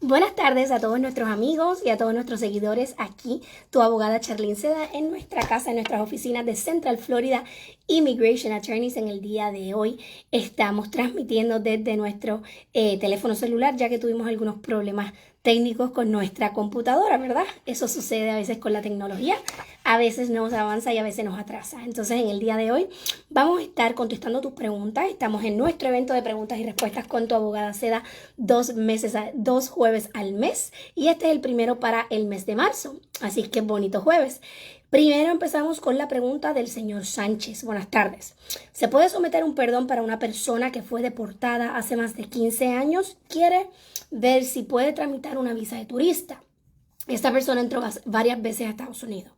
Buenas tardes a todos nuestros amigos y a todos nuestros seguidores. Aquí tu abogada Charlene Seda en nuestra casa, en nuestras oficinas de Central Florida Immigration Attorneys. En el día de hoy estamos transmitiendo desde nuestro teléfono celular, ya que tuvimos algunos problemas técnicos con nuestra computadora, ¿verdad? Eso sucede a veces con la tecnología, a veces nos avanza y a veces nos atrasa. Entonces, en el día de hoy vamos a estar contestando tus preguntas. Estamos en nuestro evento de preguntas y respuestas con tu abogada Seda dos jueves al mes, y este es el primero para el mes de marzo. Así que bonito jueves. Primero empezamos con la pregunta del señor Sánchez. Buenas tardes. ¿Se puede someter un perdón para una persona que fue deportada hace más de 15 años? Quiere ver si puede tramitar una visa de turista. Esta persona entró varias veces a Estados Unidos.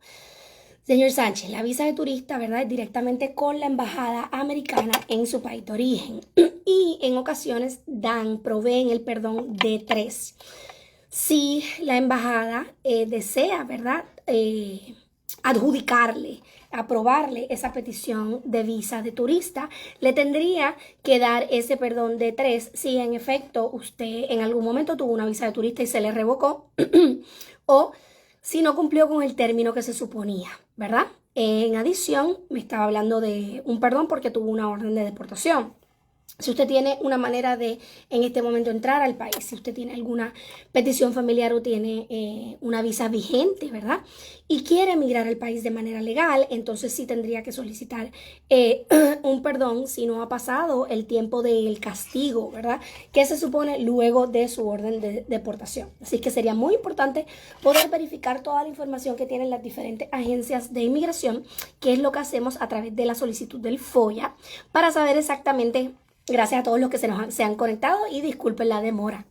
Señor Sánchez, la visa de turista, ¿verdad?, es directamente con la embajada americana en su país de origen. Y en ocasiones proveen el perdón de 3. Si la embajada desea, ¿verdad?, aprobarle esa petición de visa de turista, le tendría que dar ese perdón de 3 si en efecto usted en algún momento tuvo una visa de turista y se le revocó o si no cumplió con el término que se suponía, ¿verdad? En adición, me estaba hablando de un perdón porque tuvo una orden de deportación. Si usted tiene una manera de en este momento entrar al país, si usted tiene alguna petición familiar o tiene una visa vigente, ¿verdad?, y quiere emigrar al país de manera legal, entonces sí tendría que solicitar un perdón si no ha pasado el tiempo del castigo, ¿verdad?, que se supone luego de su orden de deportación. Así que sería muy importante poder verificar toda la información que tienen las diferentes agencias de inmigración, que es lo que hacemos a través de la solicitud del FOIA, para saber exactamente. Gracias a todos los que se han conectado y disculpen la demora.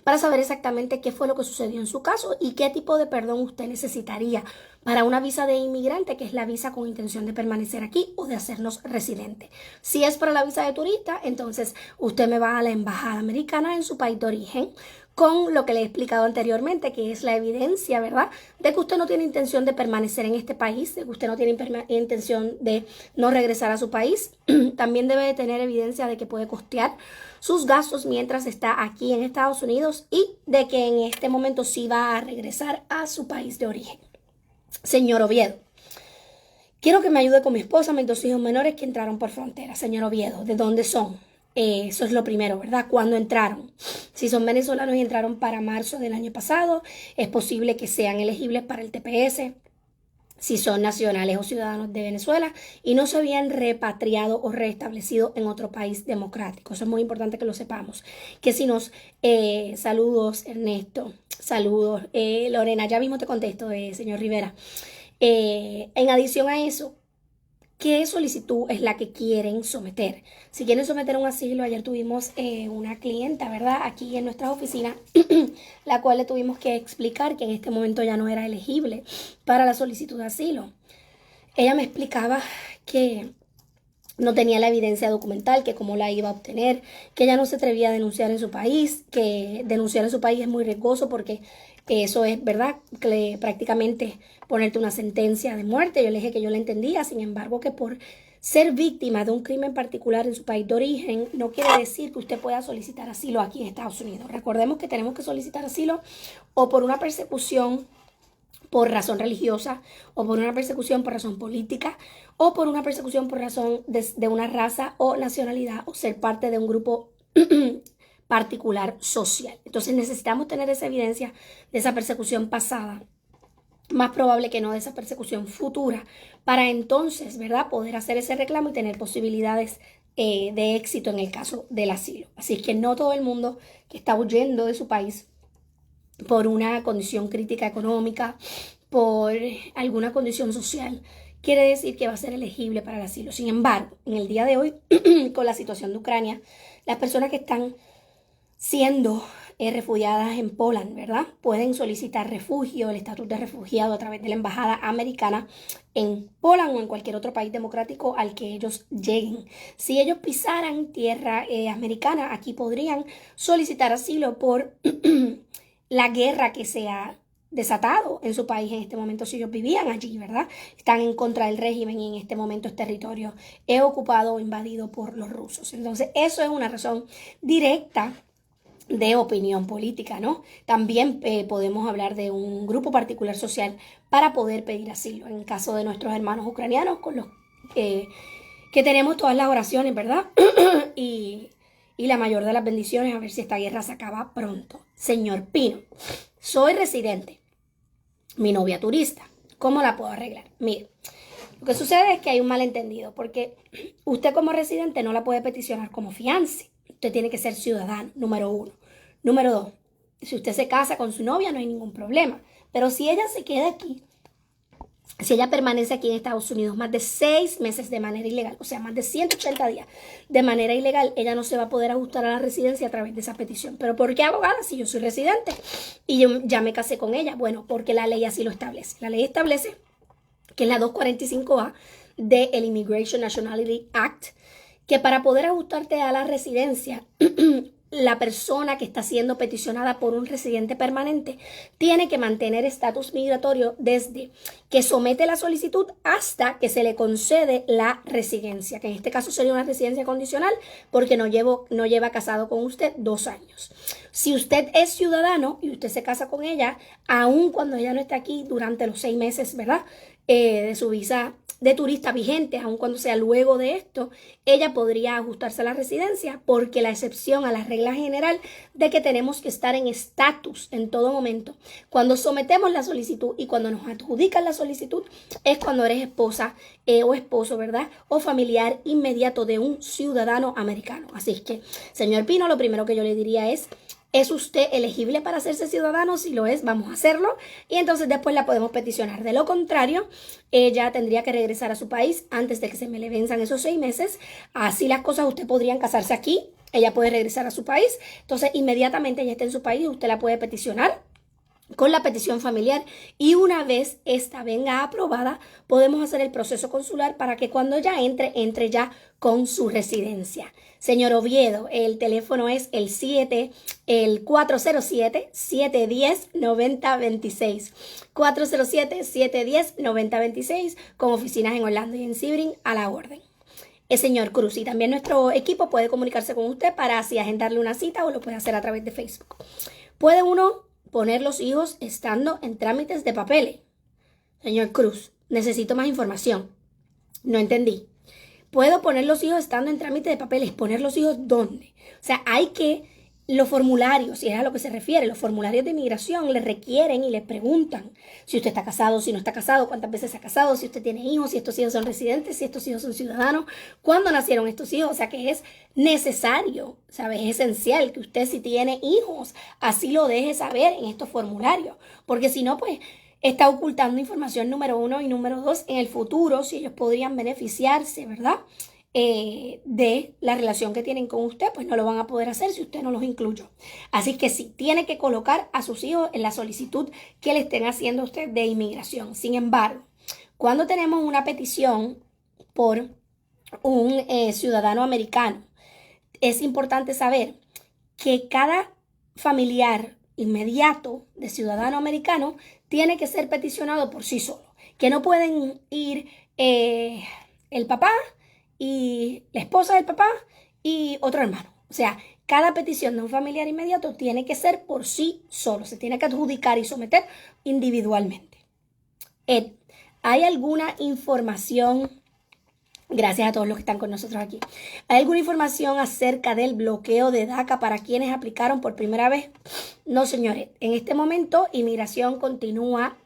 Para saber exactamente qué fue lo que sucedió en su caso y qué tipo de perdón usted necesitaría para una visa de inmigrante, que es la visa con intención de permanecer aquí o de hacernos residente. Si es para la visa de turista, entonces usted me va a la embajada americana en su país de origen con lo que le he explicado anteriormente, que es la evidencia, ¿verdad?, de que usted no tiene intención de permanecer en este país, de que usted no tiene intención de no regresar a su país. También debe de tener evidencia de que puede costear sus gastos mientras está aquí en Estados Unidos y de que en este momento sí va a regresar a su país de origen. Señor Oviedo, quiero que me ayude con mi esposa, mis 2 hijos menores que entraron por frontera. Señor Oviedo, ¿de dónde son? Eso es lo primero, ¿verdad? ¿Cuándo entraron? Si son venezolanos y entraron para marzo del año pasado, es posible que sean elegibles para el TPS. Si son nacionales o ciudadanos de Venezuela y no se habían repatriado o reestablecido en otro país democrático. Eso es muy importante que lo sepamos. Que si saludos Ernesto, saludos Lorena, ya mismo te contesto, señor Rivera. En adición a eso, ¿qué solicitud es la que quieren someter? Si quieren someter un asilo, ayer tuvimos una clienta, ¿verdad?, aquí en nuestras oficinas, la cual le tuvimos que explicar que en este momento ya no era elegible para la solicitud de asilo. Ella me explicaba que no tenía la evidencia documental, que cómo la iba a obtener, que ella no se atrevía a denunciar en su país, que denunciar en su país es muy riesgoso porque eso es, ¿verdad?, que prácticamente ponerte una sentencia de muerte. Yo le dije que yo la entendía, sin embargo, que por ser víctima de un crimen particular en su país de origen no quiere decir que usted pueda solicitar asilo aquí en Estados Unidos. Recordemos que tenemos que solicitar asilo o por una persecución por razón religiosa, o por una persecución por razón política, o por una persecución por razón de una raza o nacionalidad, o ser parte de un grupo particular social. Entonces necesitamos tener esa evidencia de esa persecución pasada, más probable que no de esa persecución futura, para entonces, ¿verdad?, poder hacer ese reclamo y tener posibilidades de éxito en el caso del asilo. Así es que no todo el mundo que está huyendo de su país por una condición crítica económica, por alguna condición social, quiere decir que va a ser elegible para el asilo. Sin embargo, en el día de hoy, con la situación de Ucrania, las personas que están siendo refugiadas en Poland, ¿verdad?, pueden solicitar refugio, el estatus de refugiado a través de la embajada americana en Poland o en cualquier otro país democrático al que ellos lleguen. Si ellos pisaran tierra americana, aquí podrían solicitar asilo por la guerra que se ha desatado en su país en este momento. Si ellos vivían allí, ¿verdad?, están en contra del régimen y en este momento es territorio ocupado o invadido por los rusos. Entonces, eso es una razón directa de opinión política, ¿no? También podemos hablar de un grupo particular social para poder pedir asilo. En el caso de nuestros hermanos ucranianos, con los que tenemos todas las oraciones, ¿verdad? y, y la mayor de las bendiciones, a ver si esta guerra se acaba pronto. Señor Pino, soy residente, mi novia turista. ¿Cómo la puedo arreglar? Mire, lo que sucede es que hay un malentendido, porque usted como residente no la puede peticionar como fiance. Usted tiene que ser ciudadano, número 1. Número 2, si usted se casa con su novia no hay ningún problema. Pero si ella se queda aquí, si ella permanece aquí en Estados Unidos más de 6 meses de manera ilegal, o sea, más de 180 días de manera ilegal, ella no se va a poder ajustar a la residencia a través de esa petición. ¿Pero por qué, abogada? Si yo soy residente y yo ya me casé con ella. Bueno, porque la ley así lo establece. La ley establece que es la 245A del Immigration Nationality Act, que para poder ajustarte a la residencia, la persona que está siendo peticionada por un residente permanente tiene que mantener estatus migratorio desde que somete la solicitud hasta que se le concede la residencia, que en este caso sería una residencia condicional porque no lleva casado con usted 2 años. Si usted es ciudadano y usted se casa con ella, aun cuando ella no esté aquí durante los 6 meses, ¿verdad? De su visa de turista vigente, aun cuando sea luego de esto, ella podría ajustarse a la residencia, porque la excepción a la regla general de que tenemos que estar en estatus en todo momento cuando sometemos la solicitud y cuando nos adjudican la solicitud es cuando eres esposa o esposo, ¿verdad? O familiar inmediato de un ciudadano americano. Así es que, señor Pino, lo primero que yo le diría ¿es usted elegible para hacerse ciudadano? Si lo es, vamos a hacerlo. Y entonces después la podemos peticionar. De lo contrario, ella tendría que regresar a su país antes de que se me le venzan esos 6 meses. Así las cosas, usted podrían casarse aquí. Ella puede regresar a su país. Entonces, inmediatamente ella está en su país, usted la puede peticionar con la petición familiar, y una vez esta venga aprobada, podemos hacer el proceso consular para que cuando ella entre ya con su residencia. Señor Oviedo, el teléfono es el 407-710-9026. 407-710-9026, con oficinas en Orlando y en Sebring a la orden. El señor Cruz, y también nuestro equipo puede comunicarse con usted para así agendarle una cita, o lo puede hacer a través de Facebook. Puede uno poner los hijos estando en trámites de papeles. Señor Cruz, necesito más información. No entendí. ¿Puedo poner los hijos estando en trámite de papeles? ¿Poner los hijos dónde? O sea, los formularios, si es a lo que se refiere, los formularios de inmigración le requieren y le preguntan si usted está casado, si no está casado, cuántas veces se ha casado, si usted tiene hijos, si estos hijos son residentes, si estos hijos son ciudadanos, cuándo nacieron estos hijos. O sea, que es necesario, ¿sabes? Es esencial que usted, si tiene hijos, así lo deje saber en estos formularios, porque si no, pues está ocultando información, número 1, y número 2, en el futuro, si ellos podrían beneficiarse, ¿verdad? De la relación que tienen con usted, pues no lo van a poder hacer si usted no los incluyó. Así que sí, tiene que colocar a sus hijos en la solicitud que le estén haciendo a usted de inmigración. Sin embargo, cuando tenemos una petición por un ciudadano americano, es importante saber que cada familiar inmediato de ciudadano americano tiene que ser peticionado por sí solo, que no pueden ir el papá y la esposa del papá y otro hermano. O sea, cada petición de un familiar inmediato tiene que ser por sí solo, se tiene que adjudicar y someter individualmente. Ed, ¿hay alguna información? Gracias a todos los que están con nosotros aquí. ¿Hay alguna información acerca del bloqueo de DACA para quienes aplicaron por primera vez? No, señores. En este momento, Inmigración continúa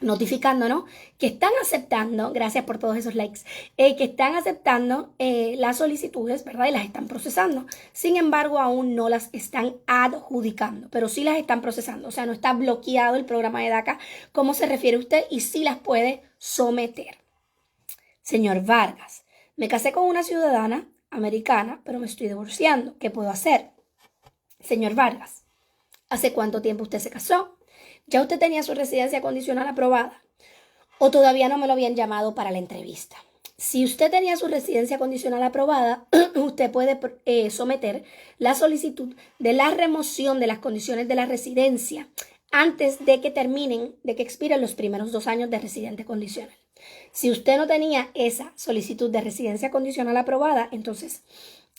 notificándonos que están aceptando, gracias por todos esos likes, que están aceptando las solicitudes, ¿verdad? Y las están procesando. Sin embargo, aún no las están adjudicando, pero sí las están procesando. O sea, no está bloqueado el programa de DACA, como se refiere usted, y sí las puede someter. Señor Vargas, me casé con una ciudadana americana, pero me estoy divorciando. ¿Qué puedo hacer? Señor Vargas, ¿hace cuánto tiempo usted se casó? ¿Ya usted tenía su residencia condicional aprobada? ¿O todavía no me lo habían llamado para la entrevista? Si usted tenía su residencia condicional aprobada, usted puede someter la solicitud de la remoción de las condiciones de la residencia antes de que expiren los primeros 2 años de residente condicional. Si usted no tenía esa solicitud de residencia condicional aprobada, entonces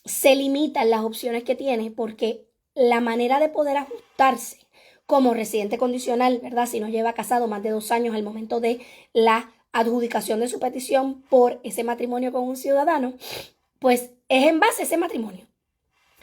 se limitan las opciones que tiene, porque la manera de poder ajustarse como residente condicional, ¿verdad? Si no lleva casado más de 2 años al momento de la adjudicación de su petición por ese matrimonio con un ciudadano, pues es en base a ese matrimonio.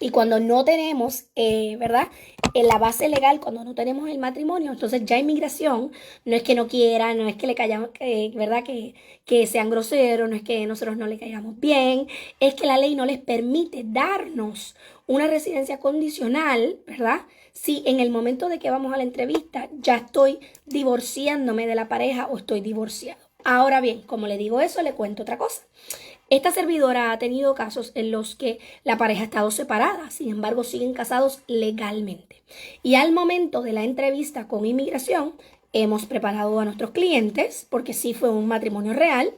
Y cuando no tenemos, ¿verdad? En la base legal, cuando no tenemos el matrimonio, entonces ya inmigración no es que no quiera, no es que le caigamos, ¿verdad? Que sean groseros, no es que nosotros no le caigamos bien, es que la ley no les permite darnos una residencia condicional, ¿verdad? Si en el momento de que vamos a la entrevista ya estoy divorciándome de la pareja o estoy divorciado. Ahora bien, como le digo eso, le cuento otra cosa. Esta servidora ha tenido casos en los que la pareja ha estado separada, sin embargo siguen casados legalmente. Y al momento de la entrevista con inmigración, hemos preparado a nuestros clientes, porque sí fue un matrimonio real.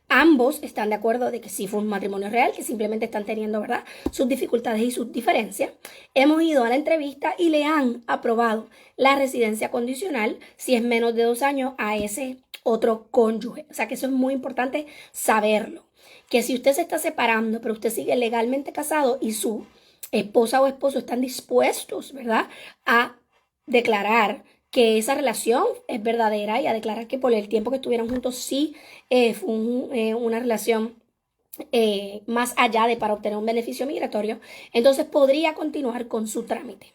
Ambos están de acuerdo de que sí fue un matrimonio real, que simplemente están teniendo, ¿verdad?, sus dificultades y sus diferencias. Hemos ido a la entrevista y le han aprobado la residencia condicional si es menos de 2 años a ese otro cónyuge. O sea que eso es muy importante saberlo. Que si usted se está separando, pero usted sigue legalmente casado y su esposa o esposo están dispuestos, ¿verdad?, a declarar que esa relación es verdadera y a declarar que por el tiempo que estuvieron juntos sí fue una relación más allá de para obtener un beneficio migratorio, entonces podría continuar con su trámite.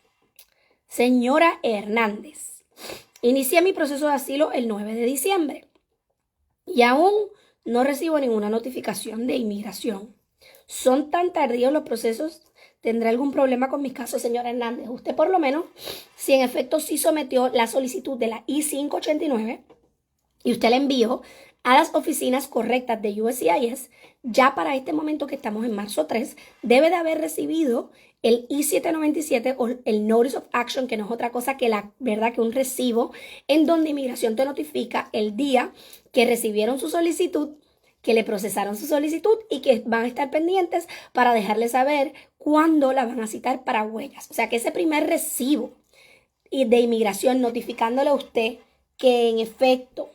Señora Hernández, inicié mi proceso de asilo el 9 de diciembre y aún no recibo ninguna notificación de inmigración. ¿Son tan tardíos los procesos? ¿Tendrá algún problema con mis casos, señora Hernández? Usted por lo menos, si en efecto sí sometió la solicitud de la I-589 y usted la envió a las oficinas correctas de USCIS, ya para este momento que estamos en marzo 3, debe de haber recibido el I-797 o el Notice of Action, que no es otra cosa que la verdad que un recibo en donde inmigración te notifica el día que recibieron su solicitud, que le procesaron su solicitud y que van a estar pendientes para dejarle saber cuándo la van a citar para huellas. O sea que ese primer recibo de inmigración notificándole a usted que en efecto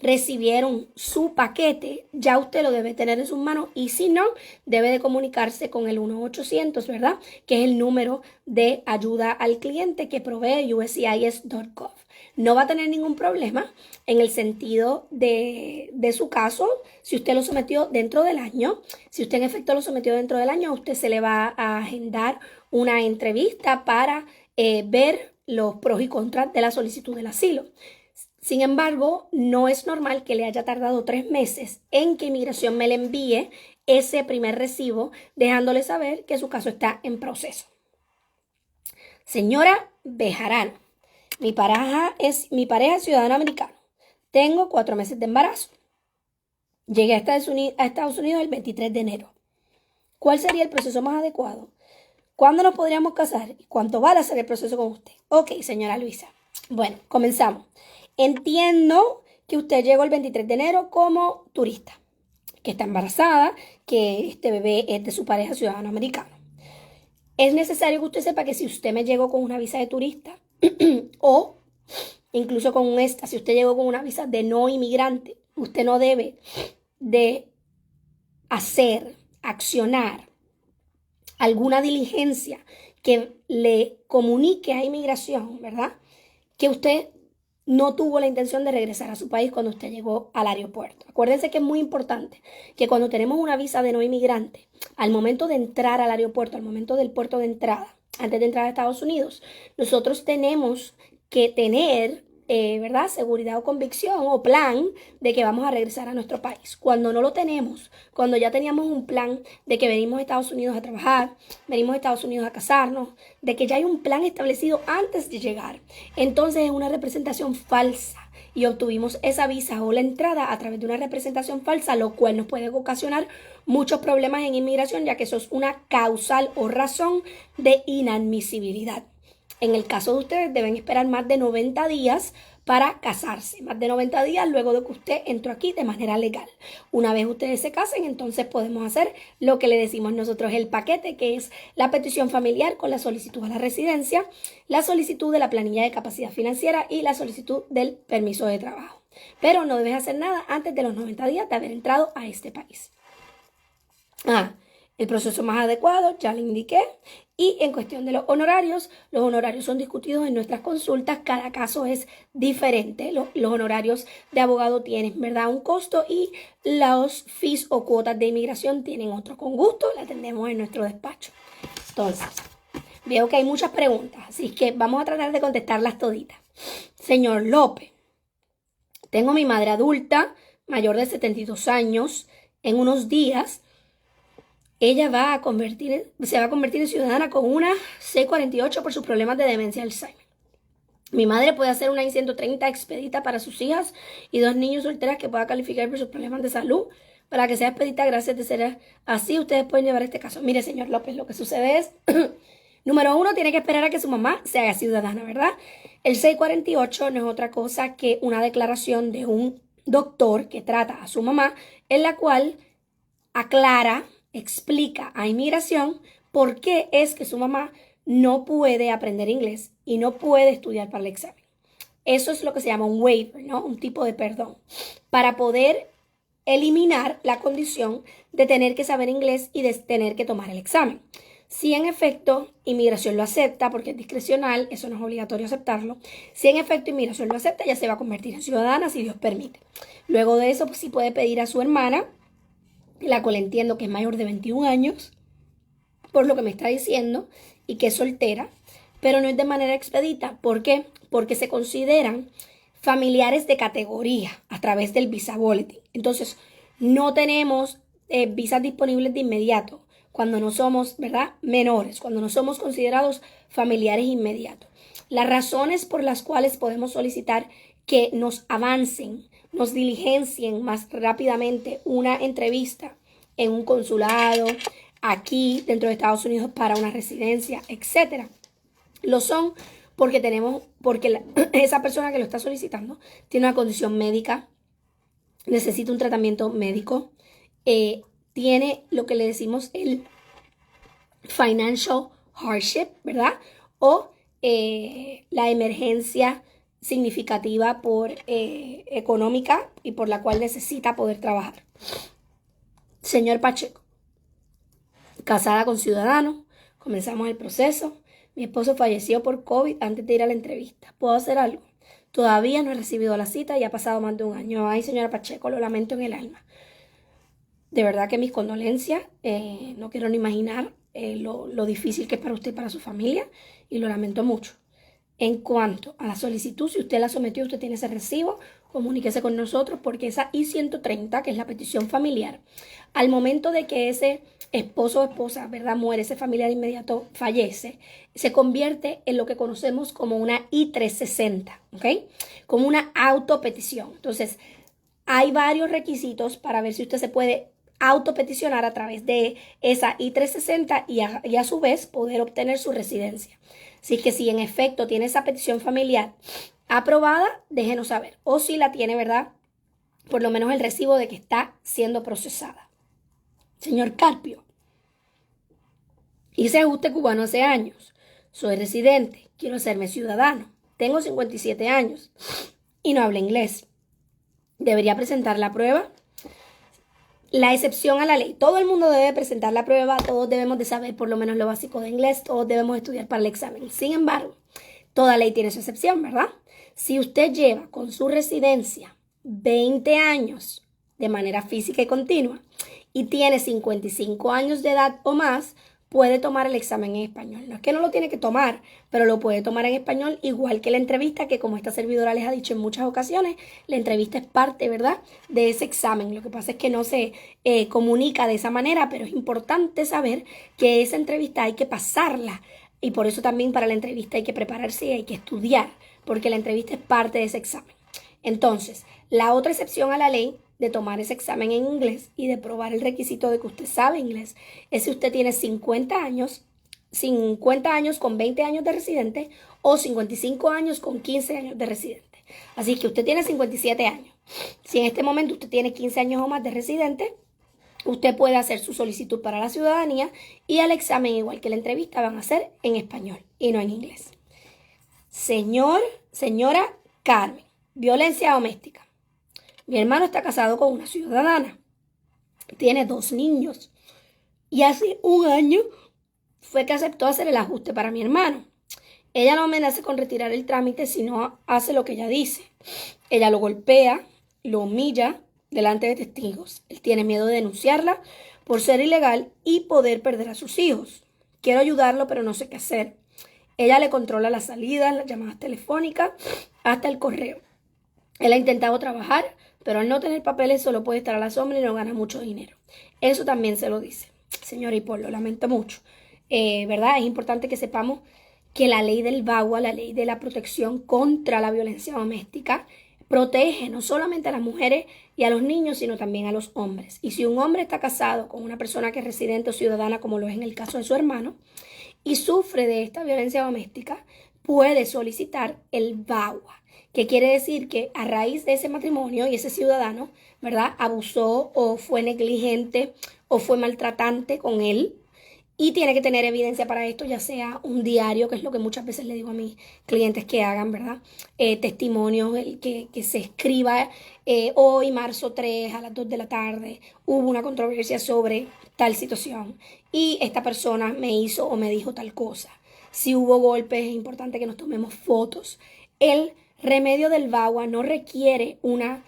recibieron su paquete, ya usted lo debe tener en sus manos y si no, debe de comunicarse con el 1-800, ¿verdad?, que es el número de ayuda al cliente que provee USCIS.gov. No va a tener ningún problema en el sentido de su caso. Si usted lo sometió dentro del año, si usted en efecto lo sometió dentro del año, a usted se le va a agendar una entrevista para ver los pros y contras de la solicitud del asilo. Sin embargo, no es normal que le haya tardado 3 meses en que inmigración me le envíe ese primer recibo, dejándole saber que su caso está en proceso. Señora Bejarano, mi pareja es ciudadano americano. Tengo 4 meses de embarazo. Llegué a Estados Unidos el 23 de enero. ¿Cuál sería el proceso más adecuado? ¿Cuándo nos podríamos casar? ¿Y cuánto vale hacer el proceso con usted? Ok, señora Luisa. Bueno, comenzamos. Entiendo que usted llegó el 23 de enero como turista, que está embarazada, que este bebé es de su pareja ciudadano americano. Es necesario que usted sepa que si usted me llegó con una visa de turista o incluso con si usted llegó con una visa de no inmigrante, usted no debe de accionar alguna diligencia que le comunique a inmigración, ¿verdad?, que usted no tuvo la intención de regresar a su país cuando usted llegó al aeropuerto. Acuérdense que es muy importante que cuando tenemos una visa de no inmigrante, al momento de entrar al aeropuerto, al momento del puerto de entrada, antes de entrar a Estados Unidos, nosotros tenemos que tener, ¿verdad?, seguridad o convicción o plan de que vamos a regresar a nuestro país. Cuando no lo tenemos, cuando ya teníamos un plan de que venimos a Estados Unidos a trabajar, venimos a Estados Unidos a casarnos, de que ya hay un plan establecido antes de llegar, entonces es una representación falsa y obtuvimos esa visa o la entrada a través de una representación falsa, lo cual nos puede ocasionar muchos problemas en inmigración, ya que eso es una causal o razón de inadmisibilidad. En el caso de ustedes deben esperar más de 90 días para casarse, más de 90 días luego de que usted entró aquí de manera legal. Una vez ustedes se casen, entonces podemos hacer lo que le decimos nosotros el paquete, que es la petición familiar con la solicitud a la residencia, la solicitud de la planilla de capacidad financiera y la solicitud del permiso de trabajo. Pero no debes hacer nada antes de los 90 días de haber entrado a este país. El proceso más adecuado, ya le indiqué, Y en cuestión de los honorarios son discutidos en nuestras consultas, cada caso es diferente. Los honorarios de abogado tienen, ¿verdad?, un costo y los fees o cuotas de inmigración tienen otro. Con gusto la atendemos en nuestro despacho. Entonces, veo que hay muchas preguntas, así que vamos a tratar de contestarlas toditas. Señor López, tengo a mi madre adulta, mayor de 72 años, en unos días. Ella se va a convertir en ciudadana con una C-48 por sus problemas de demencia y Alzheimer. Mi madre puede hacer una I-130 expedita para sus hijas y 2 niños solteras que pueda calificar por sus problemas de salud para que sea expedita. Gracias de ser así, ustedes pueden llevar este caso. Mire, señor López, lo que sucede es, número 1, tiene que esperar a que su mamá se haga ciudadana, ¿verdad? El 648 no es otra cosa que una declaración de un doctor que trata a su mamá, en la cual explica a inmigración por qué es que su mamá no puede aprender inglés y no puede estudiar para el examen. Eso es lo que se llama un waiver, ¿no? Un tipo de perdón, para poder eliminar la condición de tener que saber inglés y de tener que tomar el examen. Si en efecto inmigración lo acepta, porque es discrecional, eso no es obligatorio aceptarlo, si en efecto inmigración lo acepta, ya se va a convertir en ciudadana si Dios permite. Luego de eso, pues sí puede pedir a su hermana, la cual entiendo que es mayor de 21 años, por lo que me está diciendo, y que es soltera, pero no es de manera expedita. ¿Por qué? Porque se consideran familiares de categoría a través del visa bulletin. Entonces, no tenemos visas disponibles de inmediato cuando no somos, ¿verdad?, menores, cuando no somos considerados familiares inmediatos. Las razones por las cuales podemos solicitar que nos avancen, nos diligencien más rápidamente una entrevista en un consulado, aquí dentro de Estados Unidos para una residencia, etcétera. Lo son porque esa persona que lo está solicitando tiene una condición médica, necesita un tratamiento médico, tiene lo que le decimos el financial hardship, ¿verdad? O la emergencia significativa económica y por la cual necesita poder trabajar. Señor Pacheco, casada con ciudadano, comenzamos el proceso. Mi esposo falleció por COVID antes de ir a la entrevista. ¿Puedo hacer algo? Todavía no he recibido la cita y ha pasado más de un año. Ay, señora Pacheco, lo lamento en el alma. De verdad que mis condolencias. No quiero ni imaginar lo difícil que es para usted y para su familia, y lo lamento mucho. En cuanto a la solicitud, si usted la sometió, usted tiene ese recibo, comuníquese con nosotros, porque esa I-130, que es la petición familiar, al momento de que ese esposo o esposa, ¿verdad?, muere, ese familiar inmediato fallece, se convierte en lo que conocemos como una I-360, ¿ok? Como una autopetición. Entonces, hay varios requisitos para ver si usted se puede autopeticionar a través de esa I-360 y a su vez poder obtener su residencia. Así que si en efecto tiene esa petición familiar aprobada, déjenos saber. O si la tiene, ¿verdad?, por lo menos el recibo de que está siendo procesada. Señor Carpio, hice ajuste cubano hace años. Soy residente, quiero hacerme ciudadano. Tengo 57 años y no hablo inglés. ¿Debería presentar la prueba? La excepción a la ley. Todo el mundo debe presentar la prueba, todos debemos de saber por lo menos lo básico de inglés, todos debemos estudiar para el examen. Sin embargo, toda ley tiene su excepción, ¿verdad? Si usted lleva con su residencia 20 años de manera física y continua y tiene 55 años de edad o más, puede tomar el examen en español. No es que no lo tiene que tomar, pero lo puede tomar en español, igual que la entrevista, que como esta servidora les ha dicho en muchas ocasiones, la entrevista es parte, ¿verdad?, de ese examen. Lo que pasa es que no se comunica de esa manera, pero es importante saber que esa entrevista hay que pasarla, y por eso también para la entrevista hay que prepararse y hay que estudiar, porque la entrevista es parte de ese examen. Entonces, la otra excepción a la ley de tomar ese examen en inglés y de probar el requisito de que usted sabe inglés es si usted tiene 50 años con 20 años de residente o 55 años con 15 años de residente. Así que usted tiene 57 años. Si en este momento usted tiene 15 años o más de residente, usted puede hacer su solicitud para la ciudadanía y el examen, igual que la entrevista, van a ser en español y no en inglés. Señora Carmen, violencia doméstica. Mi hermano está casado con una ciudadana. Tiene 2 niños. Y hace un año fue que aceptó hacer el ajuste para mi hermano. Ella no amenaza con retirar el trámite si no hace lo que ella dice. Ella lo golpea, lo humilla delante de testigos. Él tiene miedo de denunciarla por ser ilegal y poder perder a sus hijos. Quiero ayudarlo, pero no sé qué hacer. Ella le controla las salidas, las llamadas telefónicas, hasta el correo. Él ha intentado trabajar, pero al no tener papeles solo puede estar a la sombra y no gana mucho dinero. Eso también se lo dice. Señora Paul, lo lamento mucho. ¿Verdad? Es importante que sepamos que la ley del VAWA, la ley de la protección contra la violencia doméstica, protege no solamente a las mujeres y a los niños, sino también a los hombres. Y si un hombre está casado con una persona que es residente o ciudadana, como lo es en el caso de su hermano, y sufre de esta violencia doméstica, puede solicitar el VAWA, que quiere decir que a raíz de ese matrimonio y ese ciudadano, ¿verdad?, abusó o fue negligente o fue maltratante con él, y tiene que tener evidencia para esto, ya sea un diario, que es lo que muchas veces le digo a mis clientes que hagan, ¿verdad? Testimonios, que se escriba hoy, marzo 3, a las 2 de la tarde, hubo una controversia sobre tal situación y esta persona me hizo o me dijo tal cosa. Si hubo golpes, es importante que nos tomemos fotos. El remedio del VAWA no requiere una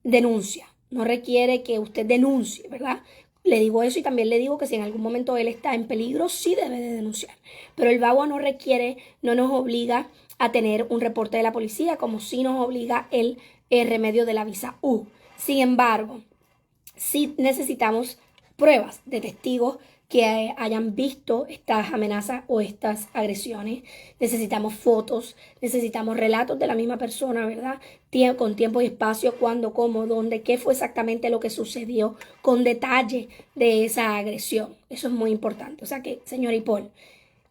denuncia, no requiere que usted denuncie, ¿verdad? Le digo eso y también le digo que si en algún momento él está en peligro, sí debe de denunciar. Pero el VAWA no requiere, no nos obliga a tener un reporte de la policía, como sí nos obliga el remedio de la visa U. Sin embargo, sí necesitamos pruebas de testigos que hayan visto estas amenazas o estas agresiones. Necesitamos fotos, necesitamos relatos de la misma persona, ¿verdad? Con tiempo y espacio, cuándo, cómo, dónde, qué fue exactamente lo que sucedió, con detalle de esa agresión. Eso es muy importante. O sea que, señora Paul,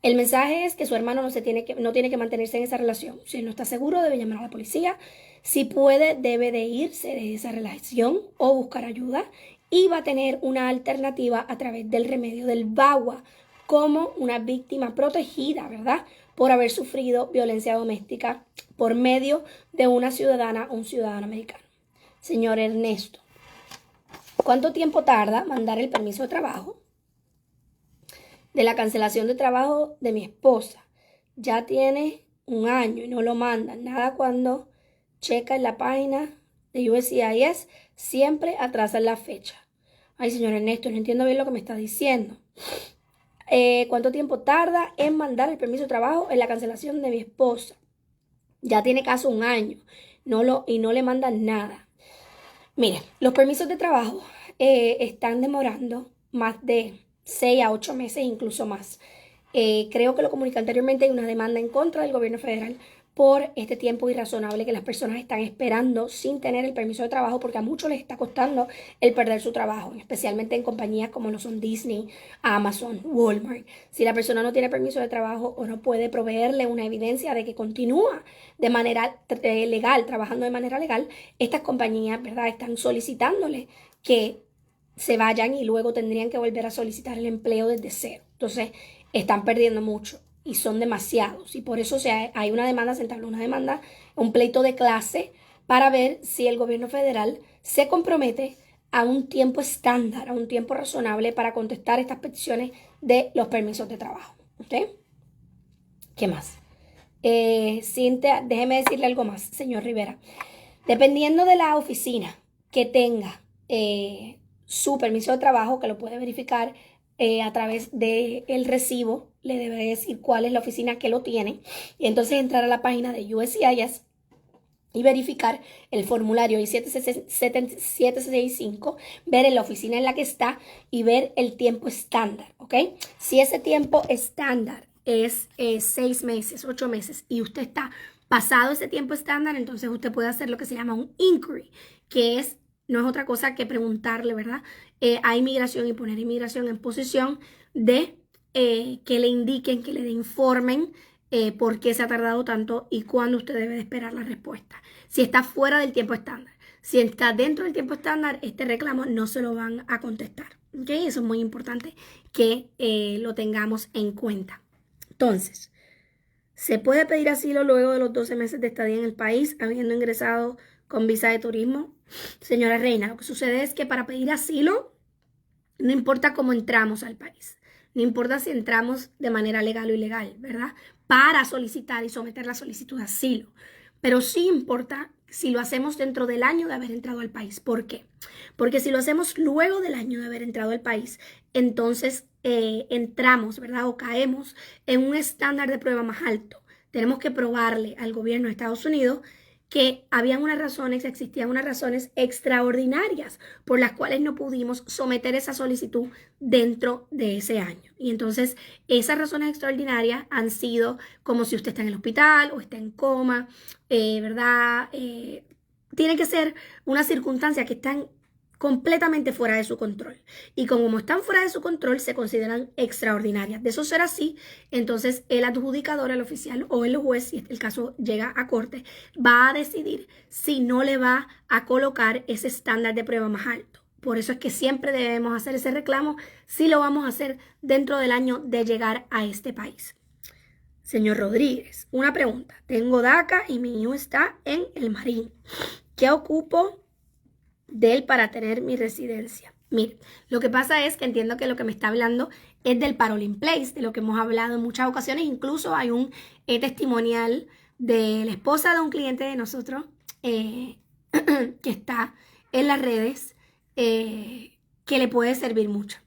el mensaje es que su hermano no tiene que mantenerse en esa relación. Si él no está seguro, debe llamar a la policía. Si puede, debe de irse de esa relación o buscar ayuda. Y va a tener una alternativa a través del remedio del VAWA como una víctima protegida, ¿verdad?, por haber sufrido violencia doméstica por medio de una ciudadana o un ciudadano americano. Señor Ernesto, ¿cuánto tiempo tarda mandar el permiso de trabajo? De la cancelación de trabajo de mi esposa. Ya tiene 1 año y no lo mandan. Nada cuando checa en la página de USCIS, siempre atrasan la fecha. Ay, señor Ernesto, no entiendo bien lo que me está diciendo. ¿Cuánto tiempo tarda en mandar el permiso de trabajo en la cancelación de mi esposa? Ya tiene casi 1 año y no le mandan nada. Miren, los permisos de trabajo están demorando más de 6 a 8 meses, incluso más. Creo que lo comuniqué anteriormente, hay una demanda en contra del gobierno federal por este tiempo irrazonable que las personas están esperando sin tener el permiso de trabajo, porque a muchos les está costando el perder su trabajo, especialmente en compañías como lo son Disney, Amazon, Walmart. Si la persona no tiene permiso de trabajo o no puede proveerle una evidencia de que continúa de manera legal, trabajando de manera legal, estas compañías, ¿verdad?, están solicitándole que se vayan y luego tendrían que volver a solicitar el empleo desde cero. Entonces, están perdiendo mucho y son demasiados. Y por eso hay una demanda, se entabló una demanda, un pleito de clase para ver si el gobierno federal se compromete a un tiempo estándar, a un tiempo razonable para contestar estas peticiones de los permisos de trabajo. ¿Ok? ¿Qué más? Cintia, déjeme decirle algo más, señor Rivera. Dependiendo de la oficina que tenga su permiso de trabajo, que lo puede verificar a través del recibo, le debe decir cuál es la oficina que lo tiene, y entonces entrar a la página de USCIS y verificar el formulario I-765, ver en la oficina en la que está y ver el tiempo estándar, ¿ok? Si ese tiempo estándar es 6 meses, 8 meses, y usted está pasado ese tiempo estándar, entonces usted puede hacer lo que se llama un inquiry, que no es otra cosa que preguntarle, ¿verdad?, a inmigración y poner inmigración en posición de que le indiquen, que le informen por qué se ha tardado tanto y cuándo usted debe de esperar la respuesta. Si está fuera del tiempo estándar. Si está dentro del tiempo estándar, este reclamo no se lo van a contestar. ¿Ok? Eso es muy importante que lo tengamos en cuenta. Entonces, ¿se puede pedir asilo luego de los 12 meses de estadía en el país, habiendo ingresado con visa de turismo? Señora Reina, lo que sucede es que para pedir asilo, no importa cómo entramos al país, no importa si entramos de manera legal o ilegal, ¿verdad? Para solicitar y someter la solicitud de asilo. Pero sí importa si lo hacemos dentro del año de haber entrado al país. ¿Por qué? Porque si lo hacemos luego del año de haber entrado al país, entonces entramos, ¿verdad? O caemos en un estándar de prueba más alto. Tenemos que probarle al gobierno de Estados Unidos que existían unas razones extraordinarias por las cuales no pudimos someter esa solicitud dentro de ese año. Y entonces esas razones extraordinarias han sido como si usted está en el hospital o está en coma, ¿verdad? Tiene que ser una circunstancia que están completamente fuera de su control. Y como están fuera de su control, se consideran extraordinarias. De eso ser así, entonces el adjudicador, el oficial o el juez, si el caso llega a corte, va a decidir si no le va a colocar ese estándar de prueba más alto. Por eso es que siempre debemos hacer ese reclamo si lo vamos a hacer dentro del año de llegar a este país. Señor Rodríguez, una pregunta. Tengo DACA y mi hijo está en el Marín. ¿Qué ocupo de él para tener mi residencia? Mire, lo que pasa es que entiendo que lo que me está hablando es del Parole in Place, de lo que hemos hablado en muchas ocasiones. Incluso hay un testimonial de la esposa de un cliente de nosotros que está en las redes que le puede servir mucho.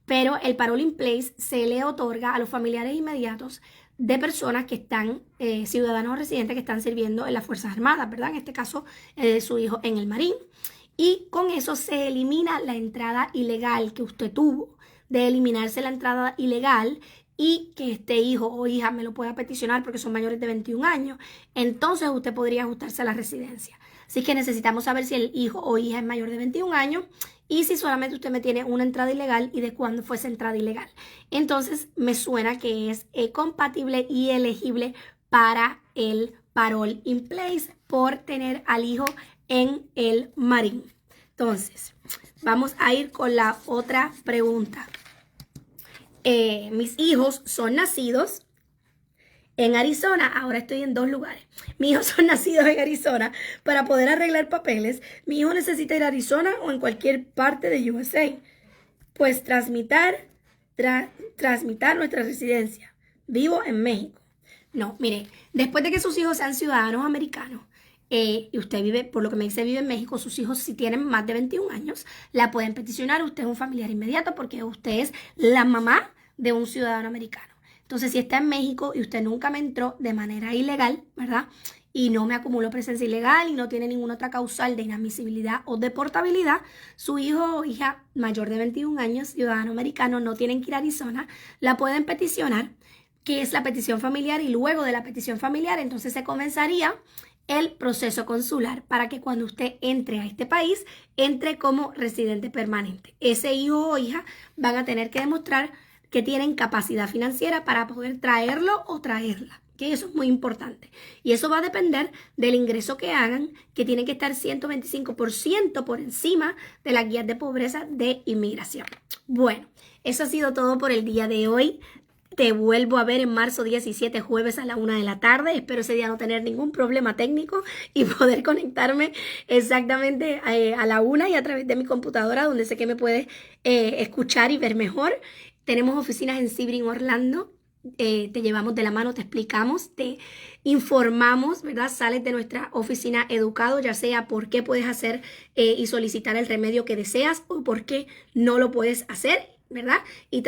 Pero el Parole in Place se le otorga a los familiares inmediatos de personas que están, ciudadanos o residentes que están sirviendo en las Fuerzas Armadas, ¿verdad? En este caso, su hijo en el Marín. Y con eso se elimina la entrada ilegal que usted tuvo. De eliminarse la entrada ilegal y que este hijo o hija me lo pueda peticionar porque son mayores de 21 años, entonces usted podría ajustarse a la residencia. Así que necesitamos saber si el hijo o hija es mayor de 21 años y si solamente usted me tiene una entrada ilegal y de cuándo fue esa entrada ilegal. Entonces me suena que es compatible y elegible para el Parole in Place por tener al hijo en el Marín. Entonces, vamos a ir con la otra pregunta. Mis hijos son nacidos en Arizona. Ahora estoy en dos lugares. Mis hijos son nacidos en Arizona. Para poder arreglar papeles, mi hijo necesita ir a Arizona o en cualquier parte de USA. Pues trasmitar nuestra residencia. Vivo en México. No, mire, después de que sus hijos sean ciudadanos americanos, y usted vive, por lo que me dice, vive en México, sus hijos si tienen más de 21 años, la pueden peticionar. Usted es un familiar inmediato porque usted es la mamá de un ciudadano americano. Entonces, si está en México y usted nunca me entró de manera ilegal, ¿verdad? Y no me acumuló presencia ilegal y no tiene ninguna otra causal de inadmisibilidad o deportabilidad, su hijo o hija mayor de 21 años, ciudadano americano, no tienen que ir a Arizona, la pueden peticionar, que es la petición familiar, y luego de la petición familiar, entonces se comenzaría el proceso consular para que cuando usted entre a este país, entre como residente permanente. Ese hijo o hija van a tener que demostrar que tienen capacidad financiera para poder traerlo o traerla. Que eso es muy importante. Y eso va a depender del ingreso que hagan, que tiene que estar 125% por encima de las guías de pobreza de inmigración. Bueno, eso ha sido todo por el día de hoy. Te vuelvo a ver en marzo 17, jueves a la 1 de la tarde. Espero ese día no tener ningún problema técnico y poder conectarme exactamente a la 1 y a través de mi computadora, donde sé que me puedes escuchar y ver mejor. Tenemos oficinas en Sebring, Orlando. Te llevamos de la mano, te explicamos, te informamos, ¿verdad? Sales de nuestra oficina educado, ya sea por qué puedes hacer y solicitar el remedio que deseas o por qué no lo puedes hacer, ¿verdad? Y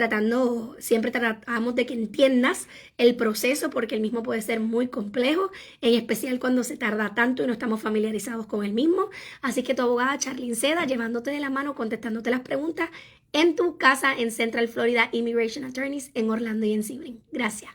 siempre tratamos de que entiendas el proceso porque el mismo puede ser muy complejo, en especial cuando se tarda tanto y no estamos familiarizados con el mismo. Así que tu abogada Charlene Seda, llevándote de la mano, contestándote las preguntas en tu casa en Central Florida Immigration Attorneys en Orlando y en Sebring. Gracias.